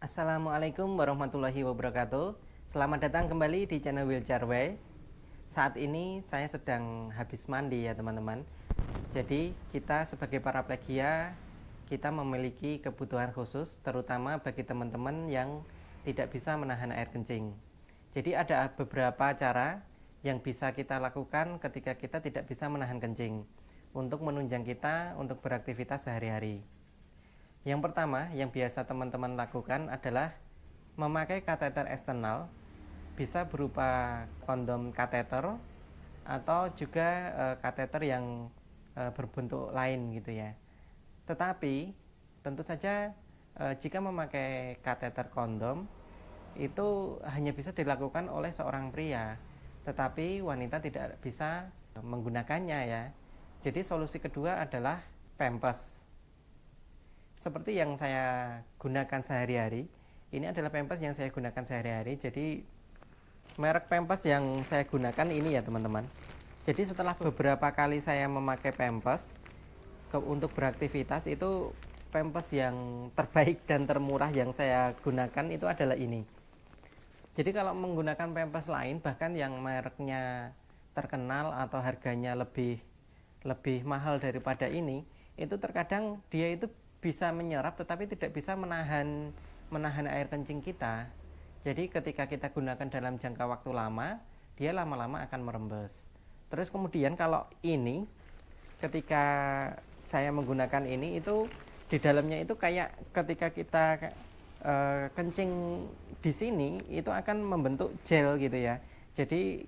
Assalamualaikum warahmatullahi wabarakatuh. Selamat datang kembali di channel Wheelchair Way. Saat ini saya sedang habis mandi ya teman-teman. Jadi kita sebagai paraplegia, kita memiliki kebutuhan khusus, terutama bagi teman-teman yang tidak bisa menahan air kencing. Jadi ada beberapa cara yang bisa kita lakukan ketika kita tidak bisa menahan kencing untuk menunjang kita untuk beraktivitas sehari-hari. Yang pertama yang biasa teman-teman lakukan adalah memakai kateter eksternal, bisa berupa kondom kateter atau juga kateter yang berbentuk lain gitu ya. Tetapi tentu saja jika memakai kateter kondom itu hanya bisa dilakukan oleh seorang pria, tetapi wanita tidak bisa menggunakannya ya. Jadi solusi kedua adalah pampers. Seperti yang saya gunakan sehari-hari, ini adalah pampers yang saya gunakan sehari-hari. Jadi merek pampers yang saya gunakan ini ya teman-teman. Jadi setelah beberapa kali saya memakai pampers untuk beraktivitas, itu pampers yang terbaik dan termurah yang saya gunakan itu adalah ini. Jadi kalau menggunakan pampers lain, bahkan yang mereknya terkenal atau harganya lebih mahal daripada ini, itu terkadang dia itu bisa menyerap tetapi tidak bisa menahan air kencing kita. Jadi ketika kita gunakan dalam jangka waktu lama, dia lama-lama akan merembes. Terus kemudian kalau ini, ketika saya menggunakan ini, itu di dalamnya itu kayak ketika kita kencing di sini itu akan membentuk gel gitu ya. Jadi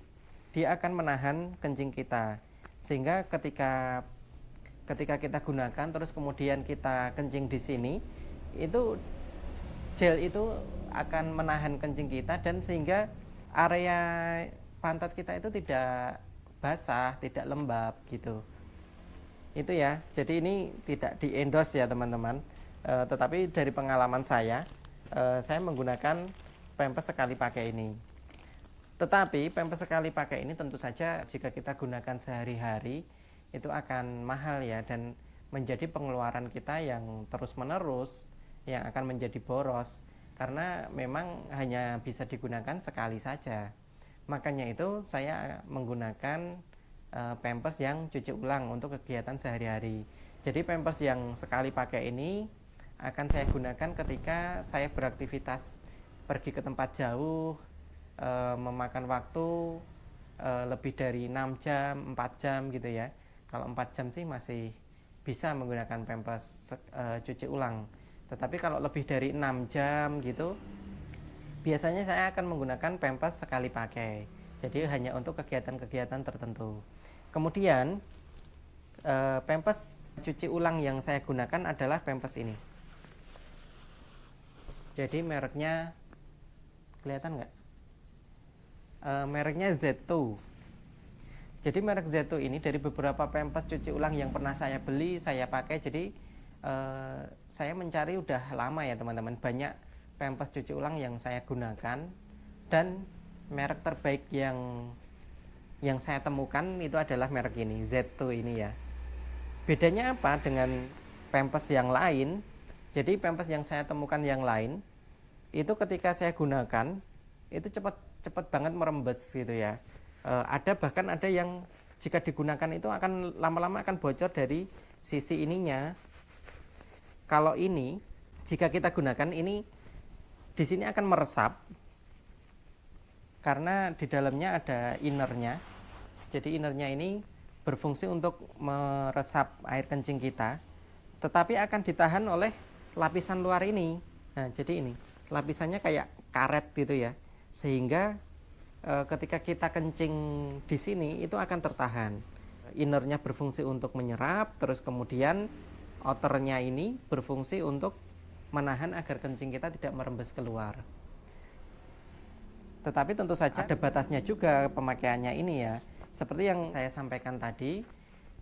dia akan menahan kencing kita, sehingga ketika kita gunakan terus kemudian kita kencing di sini, itu gel itu akan menahan kencing kita, dan sehingga area pantat kita itu tidak basah, tidak lembab gitu. Itu ya. Jadi ini tidak di endorse ya teman-teman, tetapi dari pengalaman saya menggunakan pampers sekali pakai ini. Tetapi pampers sekali pakai ini tentu saja jika kita gunakan sehari-hari itu akan mahal ya, dan menjadi pengeluaran kita yang terus-menerus, yang akan menjadi boros, karena memang hanya bisa digunakan sekali saja. Makanya itu saya menggunakan pampers yang cuci ulang untuk kegiatan sehari-hari. Jadi pampers yang sekali pakai ini akan saya gunakan ketika saya beraktivitas pergi ke tempat jauh, memakan waktu lebih dari 6 jam, 4 jam gitu ya. Kalau 4 jam sih masih bisa menggunakan pampers cuci ulang. Tetapi kalau lebih dari 6 jam gitu, biasanya saya akan menggunakan pampers sekali pakai. Jadi hanya untuk kegiatan-kegiatan tertentu. Kemudian pampers cuci ulang yang saya gunakan adalah pampers ini. Jadi mereknya kelihatan nggak? Mereknya Z2. Jadi merek Z2 ini dari beberapa pampers cuci ulang yang pernah saya beli, saya pakai. Jadi saya mencari udah lama ya teman-teman, banyak pampers cuci ulang yang saya gunakan, dan merek terbaik yang saya temukan itu adalah merek ini, Z2 ini ya. Bedanya apa dengan pampers yang lain? Jadi pampers yang saya temukan yang lain itu ketika saya gunakan itu cepat banget merembes gitu ya. Bahkan ada yang jika digunakan itu akan lama-lama akan bocor dari sisi ininya. Kalau ini jika kita gunakan ini, di sini akan meresap karena di dalamnya ada innernya. Jadi innernya ini berfungsi untuk meresap air kencing kita, tetapi akan ditahan oleh lapisan luar ini. Nah, jadi ini lapisannya kayak karet gitu ya, sehingga ketika kita kencing di sini itu akan tertahan. Innernya berfungsi untuk menyerap, terus kemudian outernya ini berfungsi untuk menahan agar kencing kita tidak merembes keluar. Tetapi tentu saja ada batasnya juga pemakaiannya ini ya. Seperti yang saya sampaikan tadi,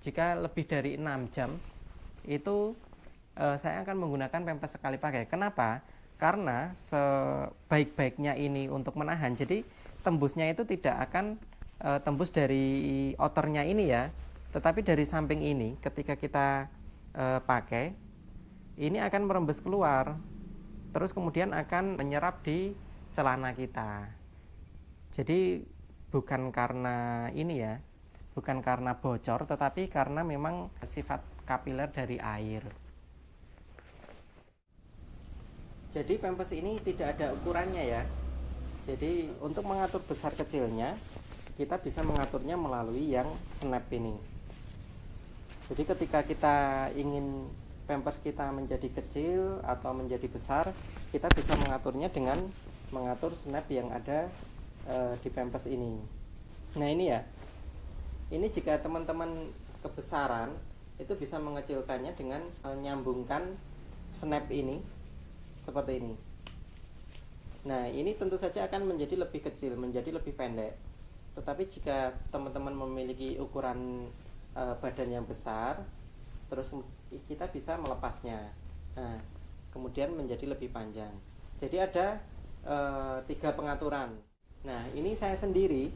jika lebih dari 6 jam itu saya akan menggunakan pampers sekali pakai. Kenapa? Karena sebaik-baiknya ini untuk menahan, jadi tembusnya itu tidak akan tembus dari outernya ini ya, tetapi dari samping ini ketika kita pakai, ini akan merembes keluar. terus kemudian akan menyerap di celana kita. Jadi bukan karena ini ya, bukan karena bocor, tetapi karena memang sifat kapiler dari air. Jadi pampers ini tidak ada ukurannya ya. Jadi untuk mengatur besar kecilnya, kita bisa mengaturnya melalui yang snap ini. Jadi ketika kita ingin pampers kita menjadi kecil atau menjadi besar, kita bisa mengaturnya dengan mengatur snap yang ada di pampers ini. Nah ini ya, ini jika teman-teman kebesaran, itu bisa mengecilkannya dengan menyambungkan snap ini seperti ini. Nah ini tentu saja akan menjadi lebih kecil, menjadi lebih pendek. Tetapi jika teman-teman memiliki ukuran badan yang besar, terus kita bisa melepasnya. Nah kemudian menjadi lebih panjang. Jadi ada 3 pengaturan. Nah ini saya sendiri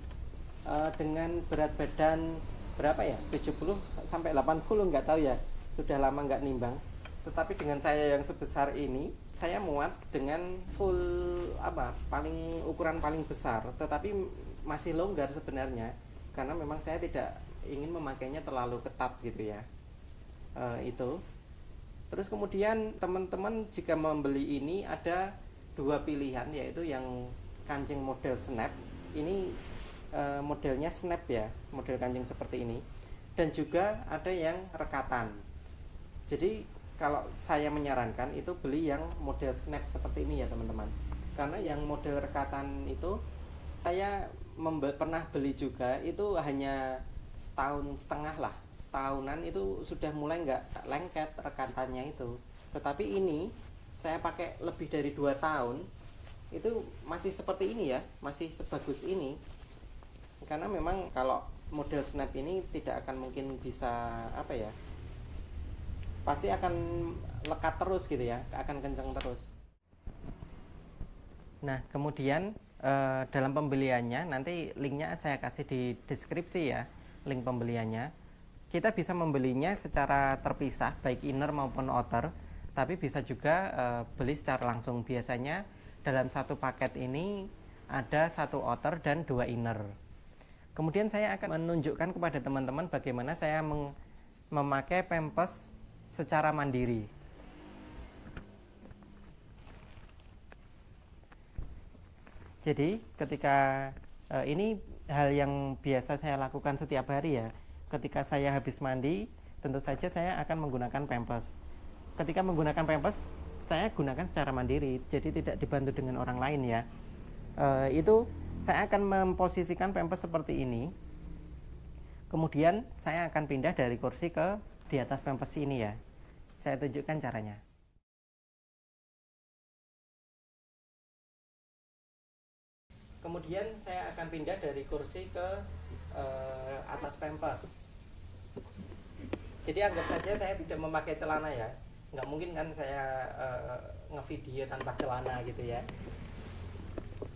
dengan berat badan berapa ya, 70 sampai 80 nggak tahu ya, sudah lama nggak nimbang. Tetapi dengan saya yang sebesar ini, saya muat dengan full ukuran paling besar, tetapi masih longgar sebenarnya, karena memang saya tidak ingin memakainya terlalu ketat gitu ya. Itu. Terus kemudian teman-teman jika membeli ini ada 2 pilihan, yaitu yang kancing model snap. Ini modelnya snap ya, model kancing seperti ini. Dan juga ada yang rekatan. Jadi kalau saya menyarankan itu beli yang model snap seperti ini ya teman-teman. Karena yang model rekatan itu saya pernah beli juga, itu hanya setahun setengah lah, setahunan itu sudah mulai nggak lengket rekatannya itu. Tetapi ini saya pakai lebih dari 2 tahun, itu masih seperti ini ya, masih sebagus ini. Karena memang kalau model snap ini tidak akan mungkin bisa pasti akan lekat terus gitu ya, akan kencang terus. Nah kemudian dalam pembeliannya nanti linknya saya kasih di deskripsi ya, link pembeliannya. Kita bisa membelinya secara terpisah baik inner maupun outer, tapi bisa juga beli secara langsung. Biasanya dalam satu paket ini ada 1 outer dan 2 inner. Kemudian saya akan menunjukkan kepada teman-teman bagaimana saya memakai pampers secara mandiri. Jadi ketika ini hal yang biasa saya lakukan setiap hari ya. Ketika saya habis mandi, tentu saja saya akan menggunakan pampers. Ketika menggunakan pampers, saya gunakan secara mandiri, jadi tidak dibantu dengan orang lain ya. Itu saya akan memposisikan pampers seperti ini. Kemudian saya akan pindah dari kursi ke di atas pampers ini ya. Saya tunjukkan caranya. Kemudian saya akan pindah dari kursi ke atas pampers. Jadi anggap saja saya tidak memakai celana ya. Nggak mungkin kan saya ngevideo tanpa celana gitu ya.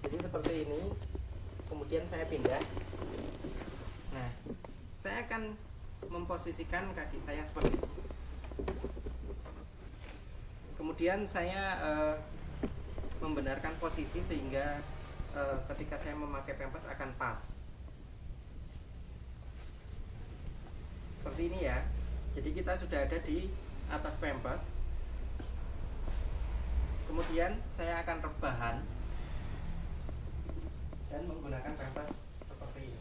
Jadi seperti ini. Kemudian saya pindah. Nah, saya akan memposisikan kaki saya seperti ini. Kemudian saya membenarkan posisi sehingga ketika saya memakai pampers akan pas. Seperti ini ya. Jadi kita sudah ada di atas pampers. Kemudian saya akan rebahan dan menggunakan pampers seperti ini.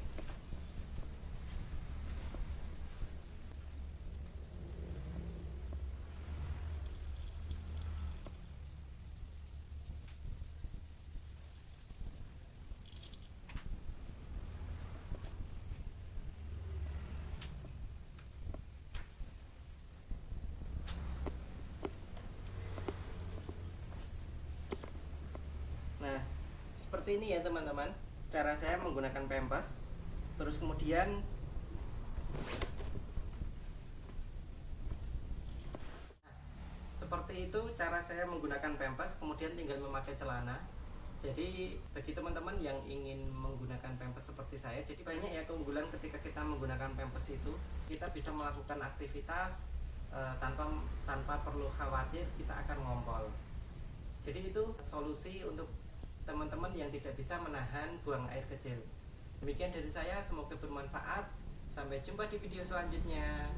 Nah, seperti ini ya teman-teman, cara saya menggunakan pampers. Terus kemudian seperti itu cara saya menggunakan pampers, kemudian tinggal memakai celana. Jadi bagi teman-teman yang ingin menggunakan pampers seperti saya, jadi banyak ya keunggulan ketika kita menggunakan pampers itu. Kita bisa melakukan aktivitas tanpa perlu khawatir kita akan ngompol. Jadi itu solusi untuk teman-teman yang tidak bisa menahan buang air kecil. Demikian dari saya, semoga bermanfaat. Sampai jumpa di video selanjutnya.